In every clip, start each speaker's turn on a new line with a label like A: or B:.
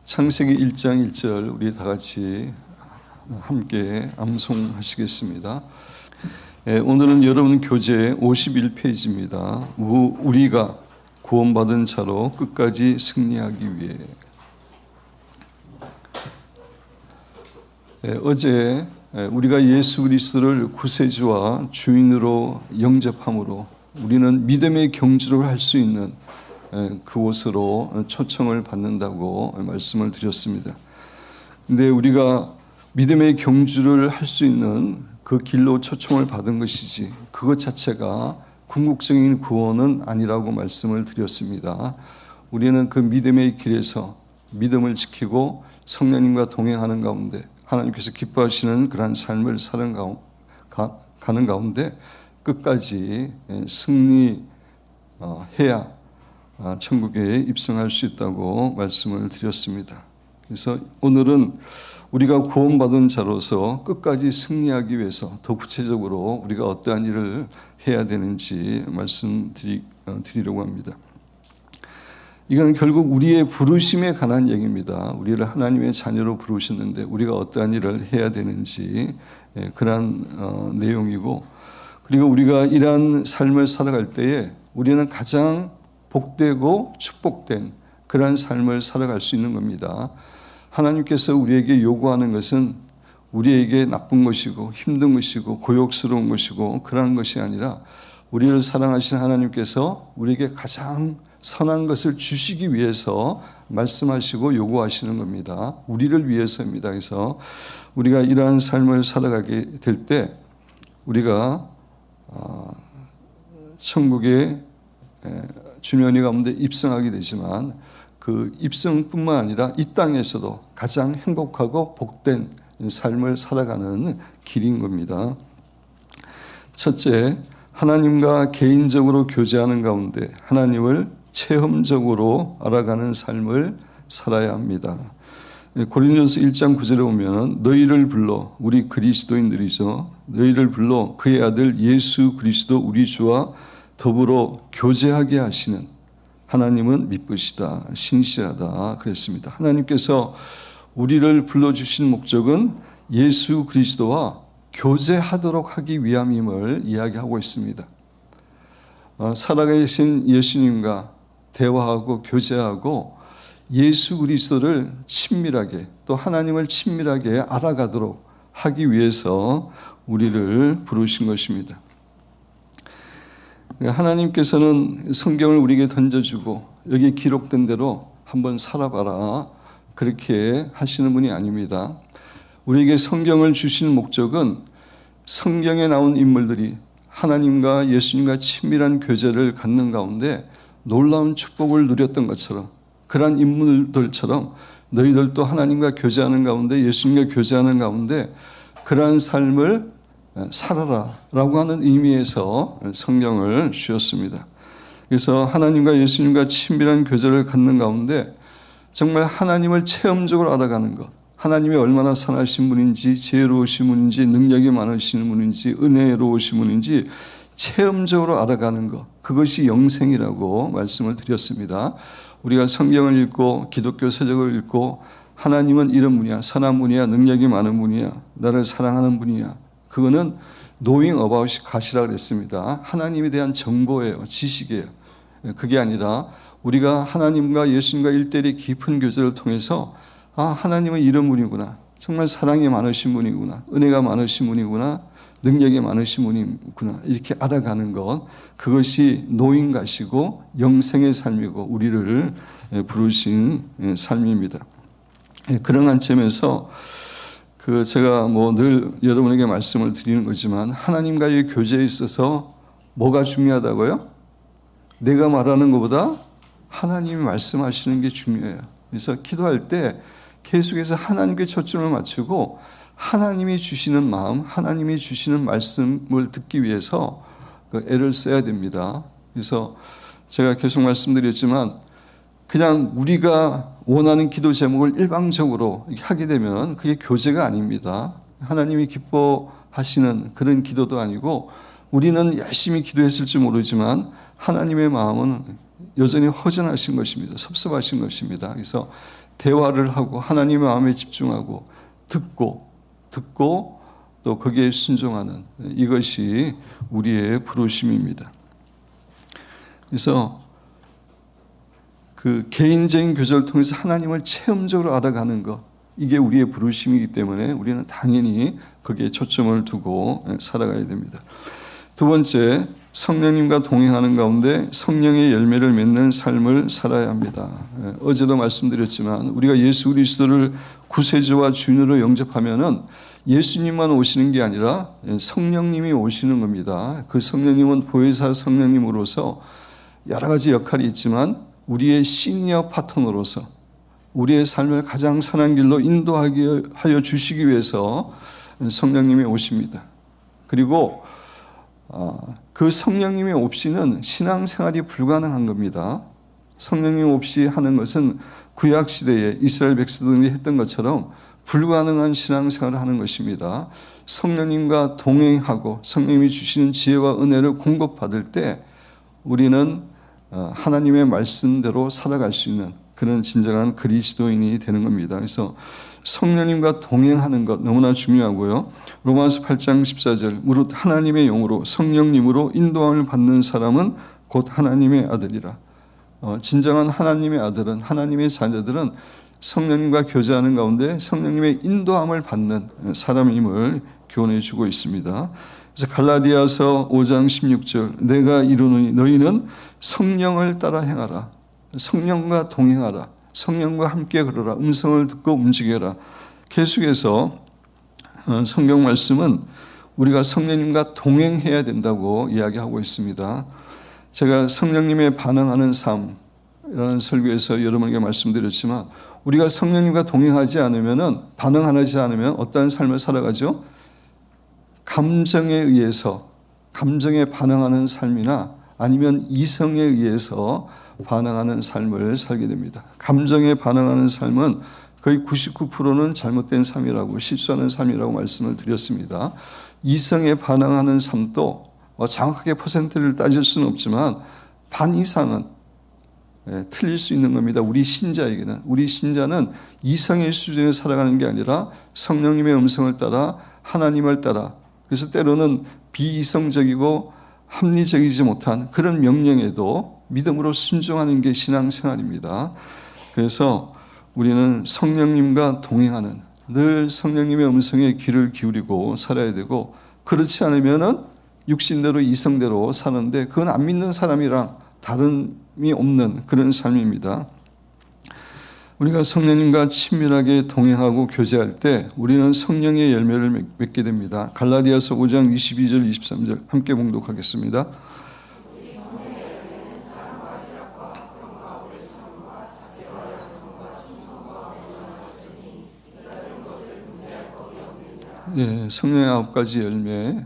A: 창세기 1장 1절 우리 다 같이 함께 암송하시겠습니다. 오늘은 여러분 교재 51페이지입니다. 우리가 구원받은 자로 끝까지 승리하기 위해. 어제 우리가 예수 그리스도를 구세주와 주인으로 영접함으로 우리는 믿음의 경주를 할 수 있는 그곳으로 초청을 받는다고 말씀을 드렸습니다. 근데 우리가 믿음의 경주를 할 수 있는 그 길로 초청을 받은 것이지 그것 자체가 궁극적인 구원은 아니라고 말씀을 드렸습니다. 우리는 그 믿음의 길에서 믿음을 지키고 성령님과 동행하는 가운데 하나님께서 기뻐하시는 그러한 삶을 살아가는 가운데 끝까지 승리해야 천국에 입성할 수 있다고 말씀을 드렸습니다. 그래서 오늘은 우리가 구원받은 자로서 끝까지 승리하기 위해서 더 구체적으로 우리가 어떠한 일을 해야 되는지 말씀드리려고 합니다. 이건 결국 우리의 부르심에 관한 얘기입니다. 우리를 하나님의 자녀로 부르셨는데 우리가 어떠한 일을 해야 되는지 그런 내용이고, 그리고 우리가 이러한 삶을 살아갈 때에 우리는 가장 복되고 축복된 그러한 삶을 살아갈 수 있는 겁니다. 하나님께서 우리에게 요구하는 것은 우리에게 나쁜 것이고 힘든 것이고 고역스러운 것이고 그러한 것이 아니라 우리를 사랑하시는 하나님께서 우리에게 가장 선한 것을 주시기 위해서 말씀하시고 요구하시는 겁니다. 우리를 위해서입니다. 그래서 우리가 이러한 삶을 살아가게 될 때 우리가 천국의 주면이 가운데 입성하게 되지만 그 입성뿐만 아니라 이 땅에서도 가장 행복하고 복된 삶을 살아가는 길인 겁니다. 첫째, 하나님과 개인적으로 교제하는 가운데 하나님을 체험적으로 알아가는 삶을 살아야 합니다. 고린도서 1장 9절에 보면 너희를 불러, 우리 그리스도인들이죠, 너희를 불러 그의 아들 예수 그리스도 우리 주와 더불어 교제하게 하시는 하나님은 미쁘시다, 신실하다 그랬습니다. 하나님께서 우리를 불러주신 목적은 예수 그리스도와 교제하도록 하기 위함임을 이야기하고 있습니다. 살아계신 예수님과 대화하고 교제하고 예수 그리스도를 친밀하게 또 하나님을 친밀하게 알아가도록 하기 위해서 우리를 부르신 것입니다. 하나님께서는 성경을 우리에게 던져주고 여기 기록된 대로 한번 살아봐라 그렇게 하시는 분이 아닙니다. 우리에게 성경을 주시는 목적은 성경에 나온 인물들이 하나님과 예수님과 친밀한 교제를 갖는 가운데 놀라운 축복을 누렸던 것처럼 그러한 인물들처럼 너희들도 하나님과 교제하는 가운데 예수님과 교제하는 가운데 그러한 삶을 살아라 라고 하는 의미에서 성경을 주셨습니다. 그래서 하나님과 예수님과 친밀한 교제를 갖는 가운데 정말 하나님을 체험적으로 알아가는 것, 하나님이 얼마나 선하신 분인지 지혜로우신 분인지 능력이 많으신 분인지 은혜로우신 분인지 체험적으로 알아가는 것, 그것이 영생이라고 말씀을 드렸습니다. 우리가 성경을 읽고 기독교 서적을 읽고 하나님은 이런 분이야, 선한 분이야, 능력이 많은 분이야, 나를 사랑하는 분이야, 그거는 knowing about God이라고 그랬습니다. 하나님에 대한 정보예요. 지식이에요. 그게 아니라 우리가 하나님과 예수님과 일대일의 깊은 교제를 통해서 하나님은 이런 분이구나. 정말 사랑이 많으신 분이구나. 은혜가 많으신 분이구나. 능력이 많으신 분이구나. 이렇게 알아가는 것. 그것이 knowing God이고 영생의 삶이고 우리를 부르신 삶입니다. 그런 관점에서 제가 늘 여러분에게 말씀을 드리는 거지만 하나님과의 교제에 있어서 뭐가 중요하다고요? 내가 말하는 것보다 하나님이 말씀하시는 게 중요해요. 그래서 기도할 때 계속해서 하나님께 초점을 맞추고 하나님이 주시는 마음, 하나님이 주시는 말씀을 듣기 위해서 애를 써야 됩니다. 그래서 제가 계속 말씀드렸지만 그냥 우리가 원하는 기도 제목을 일방적으로 하게 되면 그게 교제가 아닙니다. 하나님이 기뻐하시는 그런 기도도 아니고 우리는 열심히 기도했을지 모르지만 하나님의 마음은 여전히 허전하신 것입니다. 섭섭하신 것입니다. 그래서 대화를 하고 하나님의 마음에 집중하고 듣고 또 거기에 순종하는 이것이 우리의 부르심입니다. 그래서 그 개인적인 교제를 통해서 하나님을 체험적으로 알아가는 것, 이게 우리의 부르심이기 때문에 우리는 당연히 거기에 초점을 두고 살아가야 됩니다. 두 번째, 성령님과 동행하는 가운데 성령의 열매를 맺는 삶을 살아야 합니다. 어제도 말씀드렸지만 우리가 예수 그리스도를 구세주와 주인으로 영접하면은 예수님만 오시는 게 아니라 성령님이 오시는 겁니다. 그 성령님은 보혜사 성령님으로서 여러 가지 역할이 있지만 우리의 시니어 파트너로서 우리의 삶을 가장 선한 길로 인도하게 하여 주시기 위해서 성령님이 오십니다. 그리고 그 성령님이 없이는 신앙생활이 불가능한 겁니다. 성령님 없이 하는 것은 구약시대에 이스라엘 백성들이 했던 것처럼 불가능한 신앙생활을 하는 것입니다. 성령님과 동행하고 성령님이 주시는 지혜와 은혜를 공급받을 때 우리는 하나님의 말씀대로 살아갈 수 있는 그런 진정한 그리스도인이 되는 겁니다. 그래서 성령님과 동행하는 것 너무나 중요하고요. 로마서 8장 14절 무릇 하나님의 영으로 성령님으로 인도함을 받는 사람은 곧 하나님의 아들이라. 진정한 하나님의 아들은 하나님의 자녀들은 성령님과 교제하는 가운데 성령님의 인도함을 받는 사람임을 교훈해 주고 있습니다. 그래서 갈라디아서 5장 16절 내가 이르노니 너희는 성령을 따라 행하라. 성령과 동행하라. 성령과 함께 걸어라. 음성을 듣고 움직여라. 계속해서 성경 말씀은 우리가 성령님과 동행해야 된다고 이야기하고 있습니다. 제가 성령님에 반응하는 삶이라는 설교에서 여러분에게 말씀드렸지만 우리가 성령님과 동행하지 않으면 반응하지 않으면 어떠한 삶을 살아가죠? 감정에 의해서 감정에 반응하는 삶이나 아니면 이성에 의해서 반응하는 삶을 살게 됩니다. 감정에 반응하는 삶은 거의 99%는 잘못된 삶이라고 실수하는 삶이라고 말씀을 드렸습니다. 이성에 반응하는 삶도 정확하게 퍼센트를 따질 수는 없지만 반 이상은 틀릴 수 있는 겁니다. 우리 신자에게는. 우리 신자는 이성의 수준에 살아가는 게 아니라 성령님의 음성을 따라 하나님을 따라 그래서 때로는 비이성적이고 합리적이지 못한 그런 명령에도 믿음으로 순종하는 게 신앙생활입니다. 그래서 우리는 성령님과 동행하는 늘 성령님의 음성에 귀를 기울이고 살아야 되고 그렇지 않으면 육신대로 이성대로 사는데 그건 안 믿는 사람이랑 다름이 없는 그런 삶입니다. 우리가 성령님과 친밀하게 동행하고 교제할 때 우리는 성령의 열매를 맺게 됩니다. 갈라디아서 5장 22절 23절 함께 봉독하겠습니다. 네, 성령의 9가지 열매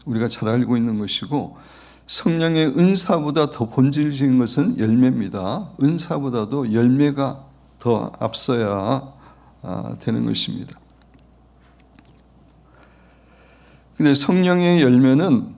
A: 우리가 잘 알고 있는 것이고 성령의 은사보다 더 본질적인 것은 열매입니다. 은사보다도 열매가 더 앞서야 되는 것입니다. 근데 성령의 열매는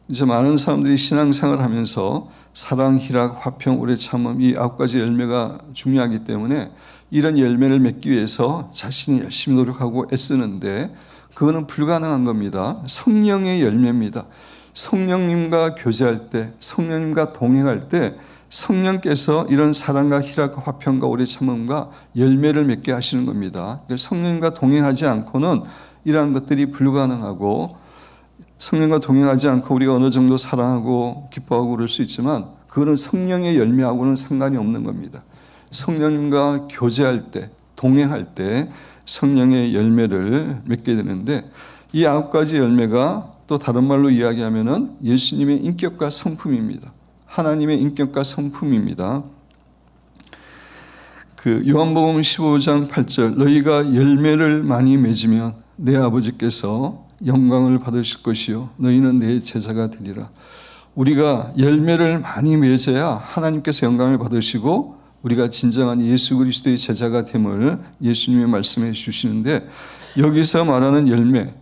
A: 이제 많은 사람들이 신앙생활을 하면서 사랑, 희락, 화평, 오래 참음 이 9가지 열매가 중요하기 때문에 이런 열매를 맺기 위해서 자신이 열심히 노력하고 애쓰는데 그거는 불가능한 겁니다. 성령의 열매입니다. 성령님과 교제할 때, 성령님과 동행할 때 성령께서 이런 사랑과 희락과 화평과 오래 참음과 열매를 맺게 하시는 겁니다. 성령님과 동행하지 않고는 이러한 것들이 불가능하고 성령과 동행하지 않고 우리가 어느 정도 사랑하고 기뻐하고 그럴 수 있지만 그거는 성령의 열매하고는 상관이 없는 겁니다. 성령님과 교제할 때, 동행할 때 성령의 열매를 맺게 되는데 이 9가지 열매가 또 다른 말로 이야기하면은 예수님의 인격과 성품입니다. 하나님의 인격과 성품입니다. 그 요한복음 15장 8절 너희가 열매를 많이 맺으면 내 아버지께서 영광을 받으실 것이요 너희는 내 제자가 되리라. 우리가 열매를 많이 맺어야 하나님께서 영광을 받으시고 우리가 진정한 예수 그리스도의 제자가 됨을 예수님이 말씀해 주시는데 여기서 말하는 열매는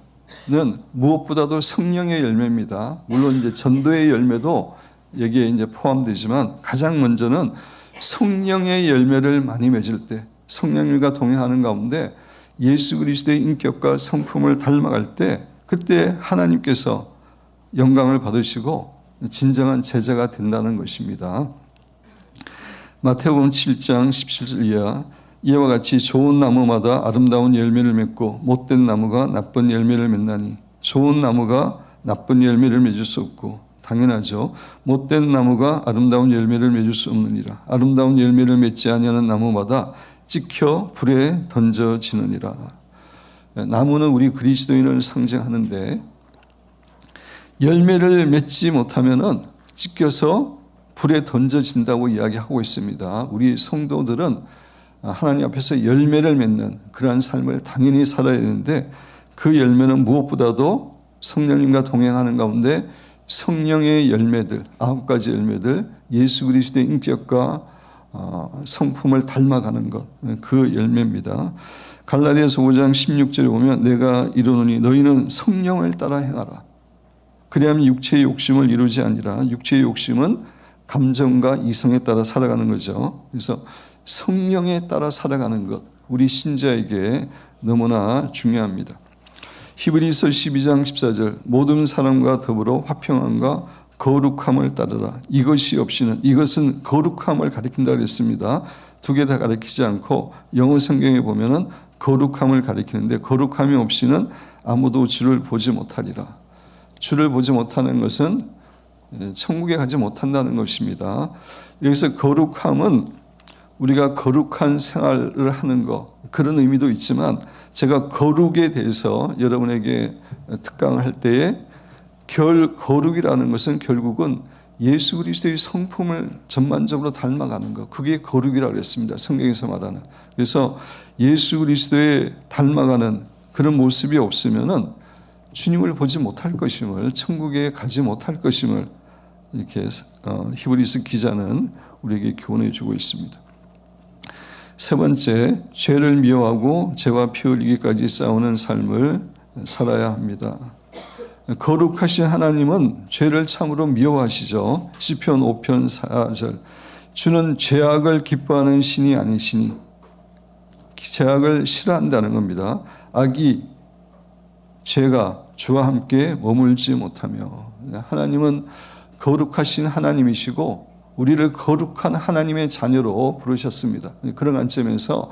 A: 무엇보다도 성령의 열매입니다. 물론 이제 전도의 열매도 여기에 이제 포함되지만 가장 먼저는 성령의 열매를 많이 맺을 때, 성령님과 동행하는 가운데 예수 그리스도의 인격과 성품을 닮아갈 때, 그때 하나님께서 영광을 받으시고 진정한 제자가 된다는 것입니다. 마태복음 7장 17절 이와 같이 좋은 나무마다 아름다운 열매를 맺고 못된 나무가 나쁜 열매를 맺나니 좋은 나무가 나쁜 열매를 맺을 수 없고 당연하죠. 못된 나무가 아름다운 열매를 맺을 수 없느니라. 아름다운 열매를 맺지 아니하는 나무마다 찍혀 불에 던져지느니라. 나무는 우리 그리스도인을 상징하는데 열매를 맺지 못하면은 찍혀서 불에 던져진다고 이야기하고 있습니다. 우리 성도들은 하나님 앞에서 열매를 맺는 그러한 삶을 당연히 살아야 되는데 그 열매는 무엇보다도 성령님과 동행하는 가운데 성령의 열매들, 9가지 열매들, 예수 그리스도의 인격과 성품을 닮아가는 것, 그 열매입니다. 갈라디아서 5장 16절에 보면 내가 이르노니 너희는 성령을 따라 행하라. 그리하면 육체의 욕심을 이루지 아니라 육체의 욕심은 감정과 이성에 따라 살아가는 거죠. 그래서 성령에 따라 살아가는 것, 우리 신자에게 너무나 중요합니다. 히브리서 12장 14절 모든 사람과 더불어 화평함과 거룩함을 따르라. 이것이 없이는, 이것은 거룩함을 가리킨다 그랬습니다. 두 개 다 가리키지 않고 영어 성경에 보면은 거룩함을 가리키는데 거룩함이 없이는 아무도 주를 보지 못하리라. 주를 보지 못하는 것은 천국에 가지 못한다는 것입니다. 여기서 거룩함은 우리가 거룩한 생활을 하는 것, 그런 의미도 있지만 제가 거룩에 대해서 여러분에게 특강을 할 때에 거룩이라는 것은 결국은 예수 그리스도의 성품을 전반적으로 닮아가는 것, 그게 거룩이라고 그랬습니다. 성경에서 말하는. 그래서 예수 그리스도에 닮아가는 그런 모습이 없으면은 주님을 보지 못할 것임을, 천국에 가지 못할 것임을 이렇게 히브리서 기자는 우리에게 교훈해 주고 있습니다. 세 번째, 죄를 미워하고 죄와 피 흘리기까지 싸우는 삶을 살아야 합니다. 거룩하신 하나님은 죄를 참으로 미워하시죠. 시편 5편 4절 주는 죄악을 기뻐하는 신이 아니시니, 죄악을 싫어한다는 겁니다. 악이, 죄가 주와 함께 머물지 못하며, 하나님은 거룩하신 하나님이시고 우리를 거룩한 하나님의 자녀로 부르셨습니다. 그런 관점에서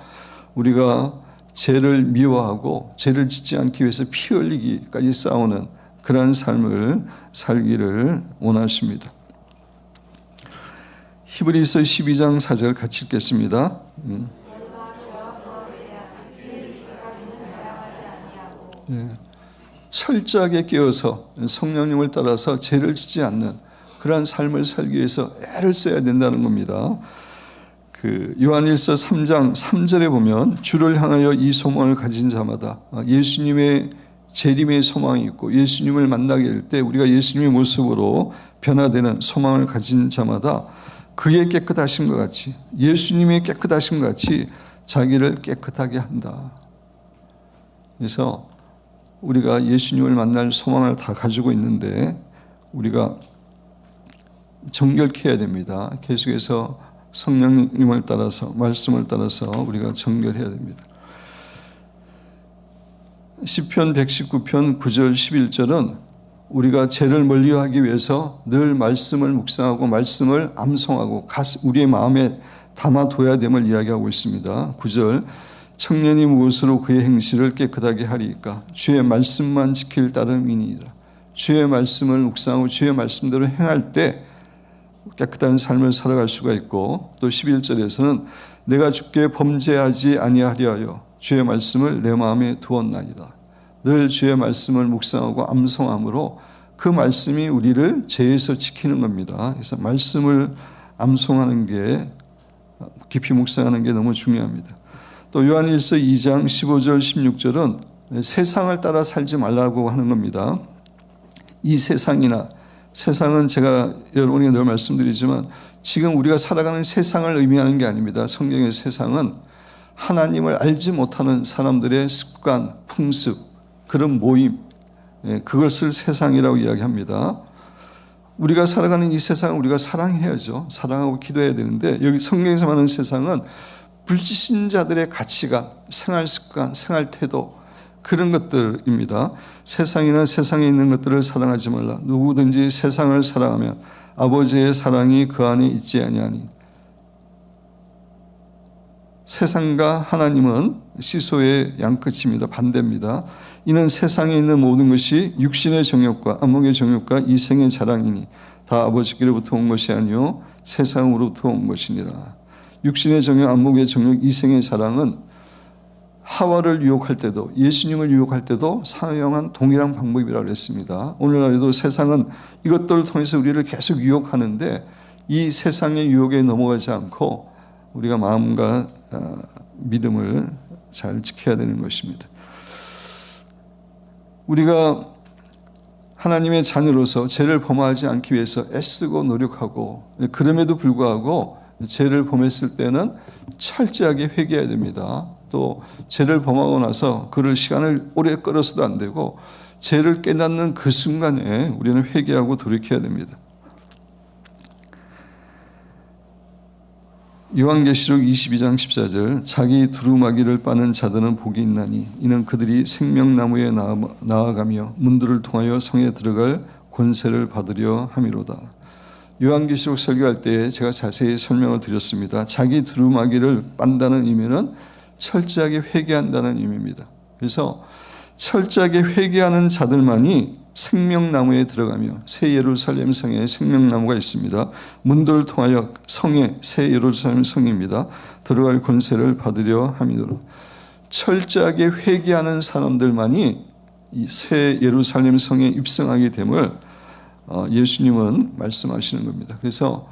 A: 우리가 죄를 미워하고 죄를 짓지 않기 위해서 피 흘리기까지 싸우는 그러한 삶을 살기를 원하십니다. 히브리서 12장 4절 같이 읽겠습니다. 철저하게 깨어서 성령님을 따라서 죄를 짓지 않는 그러한 삶을 살기 위해서 애를 써야 된다는 겁니다. 요한일서 3장 3절에 보면 주를 향하여 이 소망을 가진 자마다, 예수님의 재림의 소망이 있고 예수님을 만나게 될 때 우리가 예수님의 모습으로 변화되는 소망을 가진 자마다 그의 깨끗하심과 같이, 예수님의 깨끗하심과 같이 자기를 깨끗하게 한다. 그래서 우리가 예수님을 만날 소망을 다 가지고 있는데 우리가 정결케 해야 됩니다. 계속해서 성령님을 따라서, 말씀을 따라서 우리가 정결해야 됩니다. 시편 119편 9절 11절은 우리가 죄를 멀리하기 위해서 늘 말씀을 묵상하고 말씀을 암송하고 우리의 마음에 담아둬야 됨을 이야기하고 있습니다. 9절 청년이 무엇으로 그의 행실을 깨끗하게 하리이까 주의 말씀만 지킬 따름이니이다. 주의 말씀을 묵상하고 주의 말씀대로 행할 때 깨끗한 삶을 살아갈 수가 있고, 또 11절에서는 내가 주께 범죄하지 아니하려 하여 주의 말씀을 내 마음에 두었나이다. 늘 주의 말씀을 묵상하고 암송함으로 그 말씀이 우리를 죄에서 지키는 겁니다. 그래서 말씀을 암송하는 게, 깊이 묵상하는 게 너무 중요합니다. 또 요한일서 2장 15절 16절은 세상을 따라 살지 말라고 하는 겁니다. 이 세상은 제가 여러분에게 늘 말씀드리지만 지금 우리가 살아가는 세상을 의미하는 게 아닙니다. 성경의 세상은 하나님을 알지 못하는 사람들의 습관, 풍습, 그런 모임, 그것을 세상이라고 이야기합니다. 우리가 살아가는 이 세상을 우리가 사랑해야죠. 사랑하고 기도해야 되는데 여기 성경에서 말하는 세상은 불신자들의 가치관, 생활 습관, 생활 태도 그런 것들입니다. 세상이나 세상에 있는 것들을 사랑하지 말라. 누구든지 세상을 사랑하면 아버지의 사랑이 그 안에 있지 아니하니. 세상과 하나님은 시소의 양끝입니다. 반대입니다. 이는 세상에 있는 모든 것이 육신의 정욕과 안목의 정욕과 이생의 자랑이니 다 아버지께로부터 온 것이 아니요 세상으로부터 온 것이니라. 육신의 정욕, 안목의 정욕, 이생의 자랑은 하와를 유혹할 때도 예수님을 유혹할 때도 사용한 동일한 방법이라고 했습니다. 오늘날에도 세상은 이것들을 통해서 우리를 계속 유혹하는데 이 세상의 유혹에 넘어가지 않고 우리가 마음과 믿음을 잘 지켜야 되는 것입니다. 우리가 하나님의 자녀로서 죄를 범하지 않기 위해서 애쓰고 노력하고 그럼에도 불구하고 죄를 범했을 때는 철저하게 회개해야 됩니다. 또 죄를 범하고 나서 그를 시간을 오래 끌어서도 안 되고 죄를 깨닫는 그 순간에 우리는 회개하고 돌이켜야 됩니다. 요한계시록 22장 14절 자기 두루마기를 빠는 자들은 복이 있나니 이는 그들이 생명나무에 나아가며 문들을 통하여 성에 들어갈 권세를 받으려 함이로다. 요한계시록 설교할 때 제가 자세히 설명을 드렸습니다. 자기 두루마기를 빤다는 의미는 철저하게 회개한다는 의미입니다. 그래서 철저하게 회개하는 자들만이 생명나무에 들어가며 새 예루살렘 성에 생명나무가 있습니다. 문들을 통하여 성에 새 예루살렘 성입니다. 들어갈 권세를 받으려 함이로라. 철저하게 회개하는 사람들만이 이 새 예루살렘 성에 입성하게 됨을 예수님은 말씀하시는 겁니다. 그래서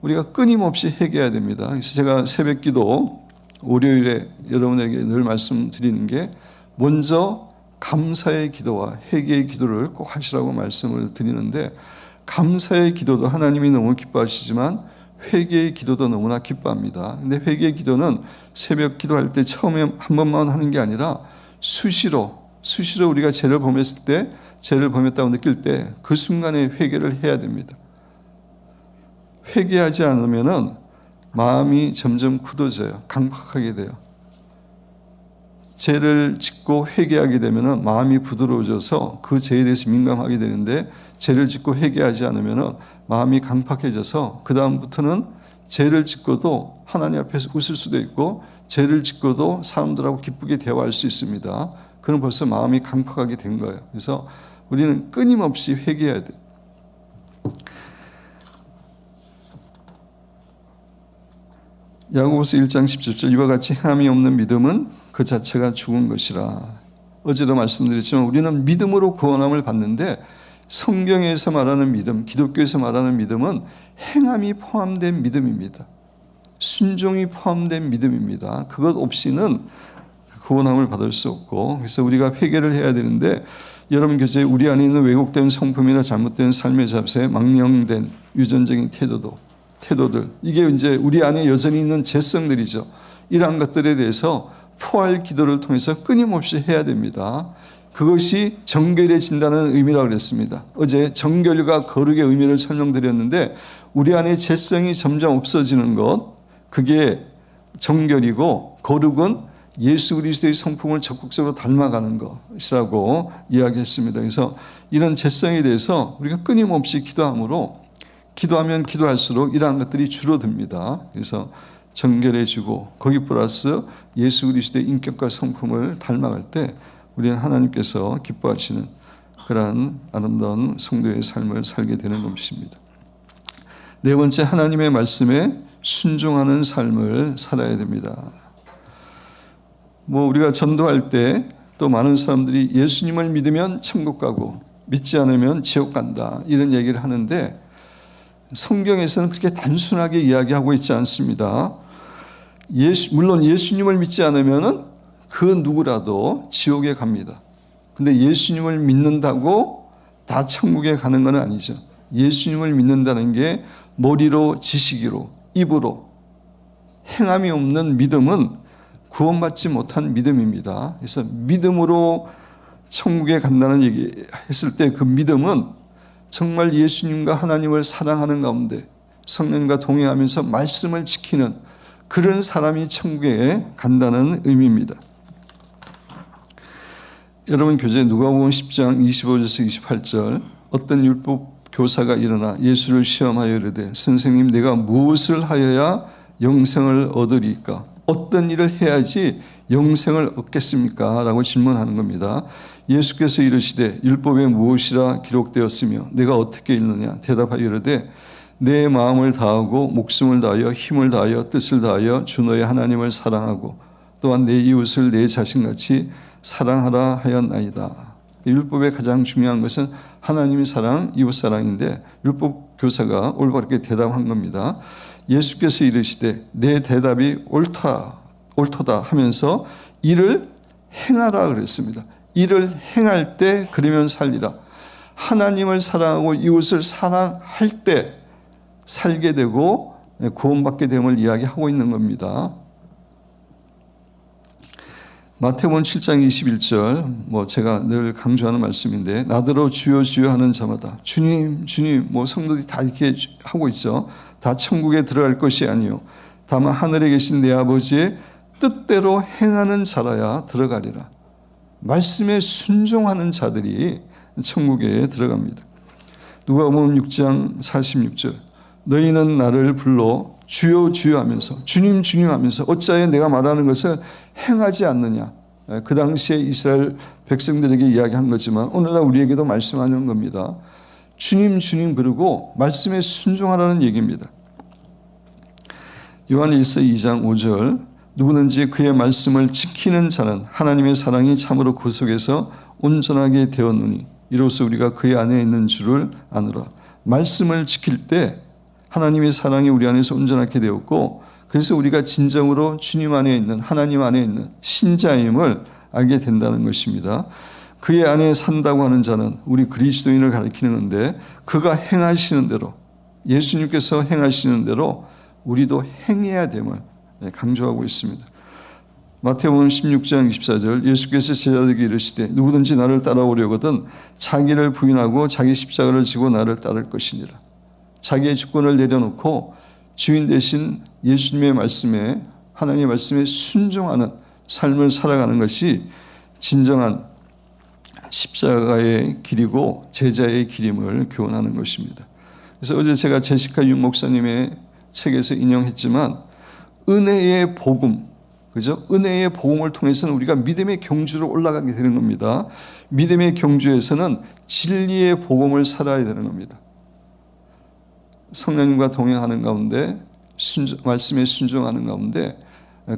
A: 우리가 끊임없이 회개해야 됩니다. 그래서 제가 새벽기도 월요일에 여러분에게 늘 말씀드리는 게 먼저 감사의 기도와 회개의 기도를 꼭 하시라고 말씀을 드리는데 감사의 기도도 하나님이 너무 기뻐하시지만 회개의 기도도 너무나 기뻐합니다. 근데 회개의 기도는 새벽 기도할 때 처음에 한 번만 하는 게 아니라 수시로 우리가 죄를 범했을 때 죄를 범했다고 느낄 때 그 순간에 회개를 해야 됩니다. 회개하지 않으면은 마음이 점점 굳어져요. 강팍하게 돼요. 죄를 짓고 회개하게 되면 마음이 부드러워져서 그 죄에 대해서 민감하게 되는데 죄를 짓고 회개하지 않으면 마음이 강팍해져서 그 다음부터는 죄를 짓고도 하나님 앞에서 웃을 수도 있고 죄를 짓고도 사람들하고 기쁘게 대화할 수 있습니다. 그럼 벌써 마음이 강팍하게 된 거예요. 그래서 우리는 끊임없이 회개해야 돼요. 야고보서 1장 17절 이와 같이 행함이 없는 믿음은 그 자체가 죽은 것이라. 어제도 말씀드렸지만 우리는 믿음으로 구원함을 받는데 성경에서 말하는 믿음, 기독교에서 말하는 믿음은 행함이 포함된 믿음입니다. 순종이 포함된 믿음입니다. 그것 없이는 구원함을 받을 수 없고 그래서 우리가 회개를 해야 되는데 여러분 교제에 우리 안에 있는 왜곡된 성품이나 잘못된 삶의 자세, 망령된 유전적인 태도들 이게 이제 우리 안에 여전히 있는 죄성들이죠. 이러한 것들에 대해서 포할 기도를 통해서 끊임없이 해야 됩니다. 그것이 정결해진다는 의미라고 그랬습니다. 어제 정결과 거룩의 의미를 설명드렸는데 우리 안에 죄성이 점점 없어지는 것 그게 정결이고 거룩은 예수 그리스도의 성품을 적극적으로 닮아가는 것이라고 이야기했습니다. 그래서 이런 죄성에 대해서 우리가 끊임없이 기도하면 기도할수록 이러한 것들이 줄어듭니다. 그래서 정결해지고 거기 플러스 예수 그리스도의 인격과 성품을 닮아갈 때 우리는 하나님께서 기뻐하시는 그러한 아름다운 성도의 삶을 살게 되는 것입니다. 네 번째, 하나님의 말씀에 순종하는 삶을 살아야 됩니다. 우리가 전도할 때 또 많은 사람들이 예수님을 믿으면 천국 가고 믿지 않으면 지옥 간다 이런 얘기를 하는데 성경에서는 그렇게 단순하게 이야기하고 있지 않습니다. 물론 예수님을 믿지 않으면 그 누구라도 지옥에 갑니다. 근데 예수님을 믿는다고 다 천국에 가는 건 아니죠. 예수님을 믿는다는 게 머리로 지식으로 입으로 행함이 없는 믿음은 구원받지 못한 믿음입니다. 그래서 믿음으로 천국에 간다는 얘기 했을 때 그 믿음은 정말 예수님과 하나님을 사랑하는 가운데 성령과 동행하면서 말씀을 지키는 그런 사람이 천국에 간다는 의미입니다. 여러분 교재 누가복음 10장 25절에서 28절 어떤 율법 교사가 일어나 예수를 시험하여 이르되 선생님 내가 무엇을 하여야 영생을 얻으리까? 어떤 일을 해야지 영생을 얻겠습니까? 라고 질문하는 겁니다. 예수께서 이르시되 율법에 무엇이라 기록되었으며 내가 어떻게 읽느냐? 대답하여 이르되 내 마음을 다하고 목숨을 다하여 힘을 다하여 뜻을 다하여 주 너의 하나님을 사랑하고 또한 내 이웃을 내 자신같이 사랑하라 하였나이다. 율법의 가장 중요한 것은 하나님의 사랑, 이웃 사랑인데 율법 교사가 올바르게 대답한 겁니다. 예수께서 이르시되 내 대답이 옳도다 하면서 이를 행하라 그랬습니다. 이를 행할 때 그러면 살리라. 하나님을 사랑하고 이웃을 사랑할 때 살게 되고 구원받게 됨을 이야기하고 있는 겁니다. 마태복음 7장 21절 제가 늘 강조하는 말씀인데 나더러 주여 주여 하는 자마다 주님 주님 성도들이 다 이렇게 하고 있죠. 다 천국에 들어갈 것이 아니요 다만 하늘에 계신 내 아버지의 뜻대로 행하는 자라야 들어가리라. 말씀에 순종하는 자들이 천국에 들어갑니다. 누가복음 6장 46절 너희는 나를 불러 주여 주여 하면서 주님 주님 하면서 어찌하여 내가 말하는 것을 행하지 않느냐. 그 당시에 이스라엘 백성들에게 이야기한 거지만 오늘날 우리에게도 말씀하는 겁니다. 주님 주님 부르고 말씀에 순종하라는 얘기입니다. 요한일서 2장 5절 누구든지 그의 말씀을 지키는 자는 하나님의 사랑이 참으로 그 속에서 온전하게 되었느니 이로써 우리가 그의 안에 있는 줄을 아노라. 말씀을 지킬 때 하나님의 사랑이 우리 안에서 온전하게 되었고 그래서 우리가 진정으로 주님 안에 있는 하나님 안에 있는 신자임을 알게 된다는 것입니다. 그의 안에 산다고 하는 자는 우리 그리스도인을 가리키는 건데 그가 행하시는 대로 예수님께서 행하시는 대로 우리도 행해야 됨을 강조하고 있습니다. 마태복음 16장 24절 예수께서 제자들에게 이르시되 누구든지 나를 따라오려거든 자기를 부인하고 자기 십자가를 지고 나를 따를 것이니라. 자기의 주권을 내려놓고 주인 되신 예수님의 말씀에 하나님의 말씀에 순종하는 삶을 살아가는 것이 진정한 십자가의 길이고 제자의 길임을 교훈하는 것입니다. 그래서 어제 제가 제시카 윤 목사님의 책에서 인용했지만 은혜의 복음, 그죠? 은혜의 복음을 통해서는 우리가 믿음의 경주로 올라가게 되는 겁니다. 믿음의 경주에서는 진리의 복음을 살아야 되는 겁니다. 성령님과 동행하는 가운데 말씀에 순종하는 가운데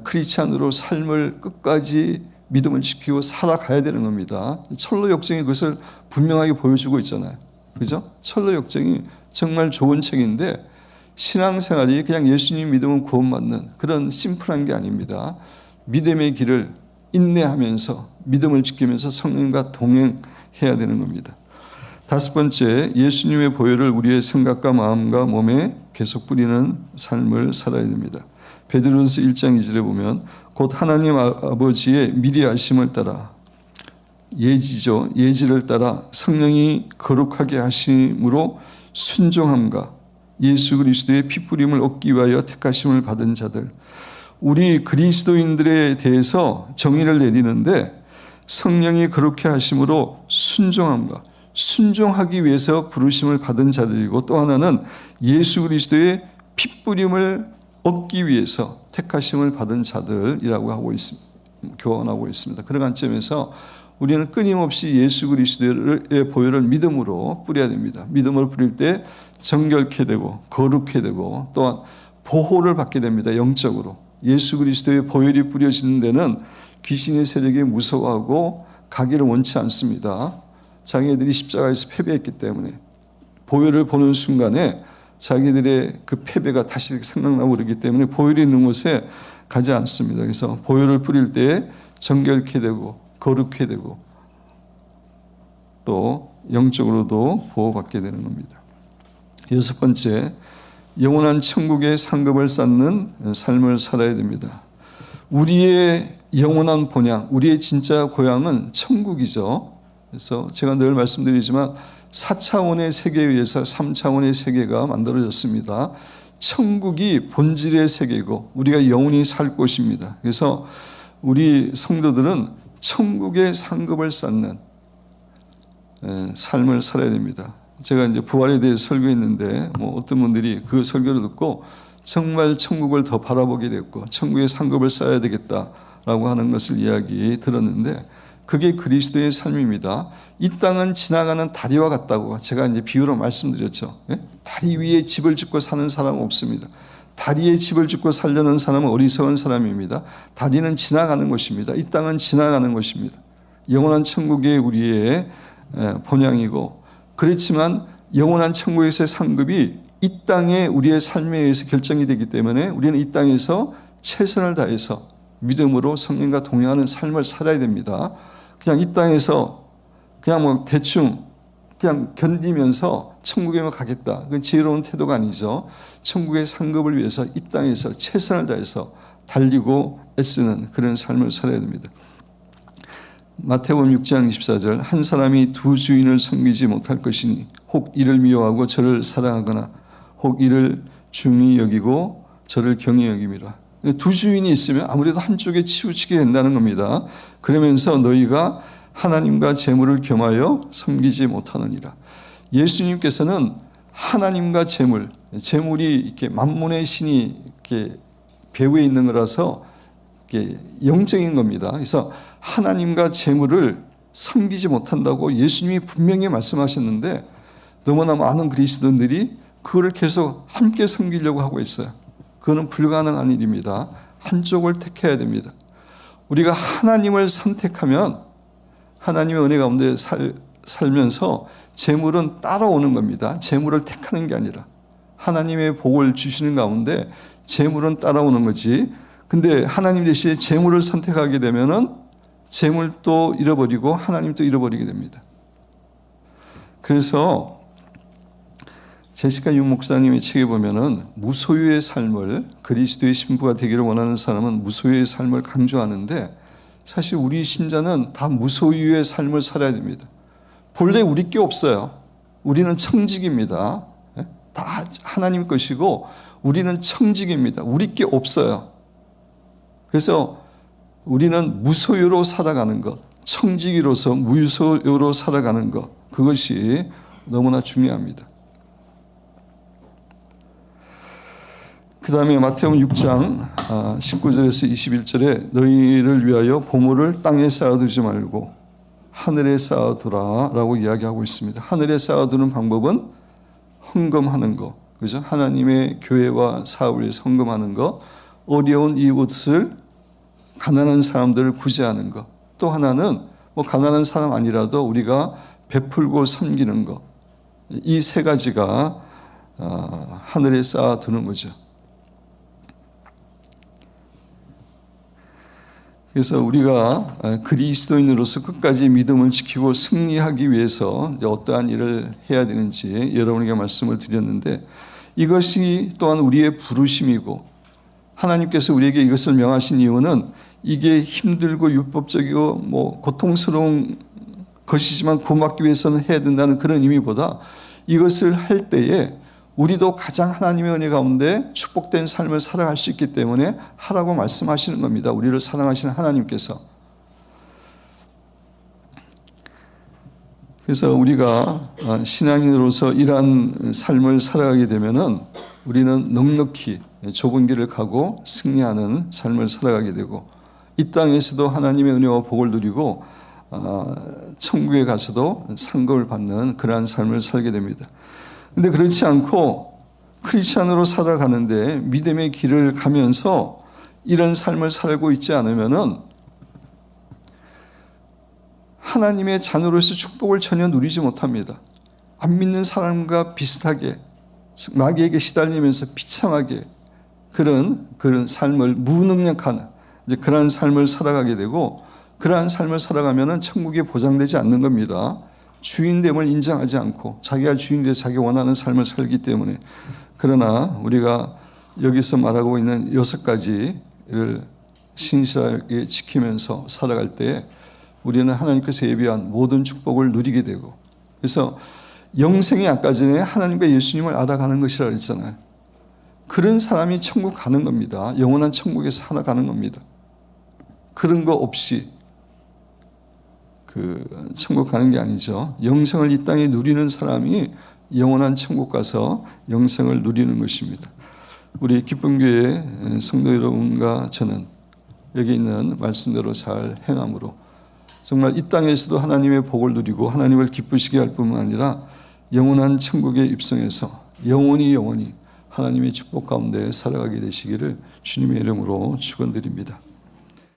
A: 크리스찬으로 삶을 끝까지 믿음을 지키고 살아가야 되는 겁니다. 철로 역정이 그것을 분명하게 보여주고 있잖아요. 그죠? 철로 역정이 정말 좋은 책인데 신앙생활이 그냥 예수님 믿으면 구원받는 그런 심플한 게 아닙니다. 믿음의 길을 인내하면서 믿음을 지키면서 성령님과 동행해야 되는 겁니다. 다섯 번째, 예수님의 보혈을 우리의 생각과 마음과 몸에 계속 뿌리는 삶을 살아야 됩니다. 베드로전서 1장 2절에 보면 곧 하나님 아버지의 미리 아심을 따라 예지를 따라 성령이 거룩하게 하심으로 순종함과 예수 그리스도의 피뿌림을 얻기 위하여 택하심을 받은 자들. 우리 그리스도인들에 대해서 정의를 내리는데 성령이 그렇게 하심으로 순종함과 순종하기 위해서 부르심을 받은 자들이고 또 하나는 예수 그리스도의 피뿌림을 얻기 위해서 택하심을 받은 자들이라고 하고 있습니다. 교환하고 있습니다. 그런 관점에서 우리는 끊임없이 예수 그리스도의 보혈을 믿음으로 뿌려야 됩니다. 믿음으로 뿌릴 때 정결케 되고 거룩해 되고 또한 보호를 받게 됩니다. 영적으로. 예수 그리스도의 보혈이 뿌려지는 데는 귀신의 세력이 무서워하고 가기를 원치 않습니다. 자기들이 십자가에서 패배했기 때문에 보혈을 보는 순간에 자기들의 그 패배가 다시 생각나고 그러기 때문에 보혈이 있는 곳에 가지 않습니다. 그래서 보혈을 뿌릴 때 정결케 되고 거룩해 되고 또 영적으로도 보호받게 되는 겁니다. 여섯 번째, 영원한 천국의 상급을 쌓는 삶을 살아야 됩니다. 우리의 영원한 본향, 우리의 진짜 고향은 천국이죠. 그래서 제가 늘 말씀드리지만 4차원의 세계에 의해서 3차원의 세계가 만들어졌습니다. 천국이 본질의 세계고 우리가 영원히 살 곳입니다. 그래서 우리 성도들은 천국의 상급을 쌓는 삶을 살아야 됩니다. 제가 이제 부활에 대해 설교했는데 어떤 분들이 그 설교를 듣고 정말 천국을 더 바라보게 됐고 천국의 상급을 쌓아야 되겠다라고 하는 것을 이야기 들었는데 그게 그리스도의 삶입니다. 이 땅은 지나가는 다리와 같다고 제가 이제 비유로 말씀드렸죠. 다리 위에 집을 짓고 사는 사람은 없습니다. 다리에 집을 짓고 살려는 사람은 어리석은 사람입니다. 다리는 지나가는 것입니다. 이 땅은 지나가는 것입니다. 영원한 천국이 우리의 본향이고 그렇지만 영원한 천국에서의 상급이 이 땅에 우리의 삶에 의해서 결정이 되기 때문에 우리는 이 땅에서 최선을 다해서 믿음으로 성령과 동행하는 삶을 살아야 됩니다. 그냥 이 땅에서 그냥 대충 그냥 견디면서 천국에만 가겠다. 그건 지혜로운 태도가 아니죠. 천국의 상급을 위해서 이 땅에서 최선을 다해서 달리고 애쓰는 그런 삶을 살아야 됩니다. 마태복음 6장 24절 한 사람이 두 주인을 섬기지 못할 것이니 혹 이를 미워하고 저를 사랑하거나 혹 이를 중히 여기고 저를 경히 여김이라. 두 주인이 있으면 아무래도 한쪽에 치우치게 된다는 겁니다. 그러면서 너희가 하나님과 재물을 겸하여 섬기지 못하느니라. 예수님께서는 하나님과 재물이 이렇게 만문의 신이 이렇게 배후에 있는 거라서 이렇게 영적인 겁니다. 그래서 하나님과 재물을 섬기지 못한다고 예수님이 분명히 말씀하셨는데 너무나 많은 그리스도인들이 그거를 계속 함께 섬기려고 하고 있어요. 그거는 불가능한 일입니다. 한쪽을 택해야 됩니다. 우리가 하나님을 선택하면 하나님의 은혜 가운데 살면서 재물은 따라오는 겁니다. 재물을 택하는 게 아니라 하나님의 복을 주시는 가운데 재물은 따라오는 거지. 근데 하나님 대신에 재물을 선택하게 되면은 재물도 잃어버리고 하나님도 잃어버리게 됩니다. 그래서 제시카 윤 목사님의 책에 보면은 무소유의 삶을 그리스도의 신부가 되기를 원하는 사람은 무소유의 삶을 강조하는데 사실 우리 신자는 다 무소유의 삶을 살아야 됩니다. 본래 우리 게 없어요. 우리는 청직입니다. 다 하나님 것이고 우리는 청직입니다. 우리 게 없어요. 그래서 우리는 무소유로 살아가는 것, 청지기로서 무소유로 살아가는 것, 그것이 너무나 중요합니다. 그 다음에 마태복음 6장 19절에서 21절에 너희를 위하여 보물을 땅에 쌓아두지 말고 하늘에 쌓아두라 라고 이야기하고 있습니다. 하늘에 쌓아두는 방법은 헌금하는 것, 그죠? 하나님의 교회와 사업을 위해서 헌금하는 것, 어려운 이웃을 가난한 사람들을 구제하는 것, 또 하나는 가난한 사람 아니라도 우리가 베풀고 섬기는 것, 이 세 가지가 하늘에 쌓아두는 거죠. 그래서 우리가 그리스도인으로서 끝까지 믿음을 지키고 승리하기 위해서 어떠한 일을 해야 되는지 여러분에게 말씀을 드렸는데 이것이 또한 우리의 부르심이고 하나님께서 우리에게 이것을 명하신 이유는 이게 힘들고 율법적이고 고통스러운 것이지만 구원받기 위해서는 해야 된다는 그런 의미보다 이것을 할 때에 우리도 가장 하나님의 은혜 가운데 축복된 삶을 살아갈 수 있기 때문에 하라고 말씀하시는 겁니다. 우리를 사랑하시는 하나님께서. 그래서 우리가 신앙인으로서 이러한 삶을 살아가게 되면은 우리는 넉넉히 좁은 길을 가고 승리하는 삶을 살아가게 되고 이 땅에서도 하나님의 은혜와 복을 누리고 천국에 가서도 상급을 받는 그러한 삶을 살게 됩니다. 근데 그렇지 않고 크리스찬으로 살아가는데 믿음의 길을 가면서 이런 삶을 살고 있지 않으면은 하나님의 자녀로서 축복을 전혀 누리지 못합니다. 안 믿는 사람과 비슷하게 마귀에게 시달리면서 비참하게 그런 삶을 무능력한 그러한 삶을 살아가게 되고 그러한 삶을 살아가면은 천국에 보장되지 않는 겁니다. 주인됨을 인정하지 않고 자기가 주인돼 자기 원하는 삶을 살기 때문에. 그러나 우리가 여기서 말하고 있는 6가지를 신실하게 지키면서 살아갈 때 우리는 하나님께서 예비한 모든 축복을 누리게 되고 그래서 영생이 아까 전에 하나님과 예수님을 알아가는 것이라 그랬잖아요. 그런 사람이 천국 가는 겁니다. 영원한 천국에 살아가는 겁니다. 그런 거 없이 천국 가는 게 아니죠. 영생을 이 땅에 누리는 사람이 영원한 천국 가서 영생을 누리는 것입니다. 우리 기쁨교회 성도 여러분과 저는 여기 있는 말씀대로 잘 행함으로 정말 이 땅에서도 하나님의 복을 누리고 하나님을 기쁘시게 할 뿐만 아니라 영원한 천국에 입성해서 영원히 하나님의 축복 가운데 살아가게 되시기를 주님의 이름으로 축원드립니다.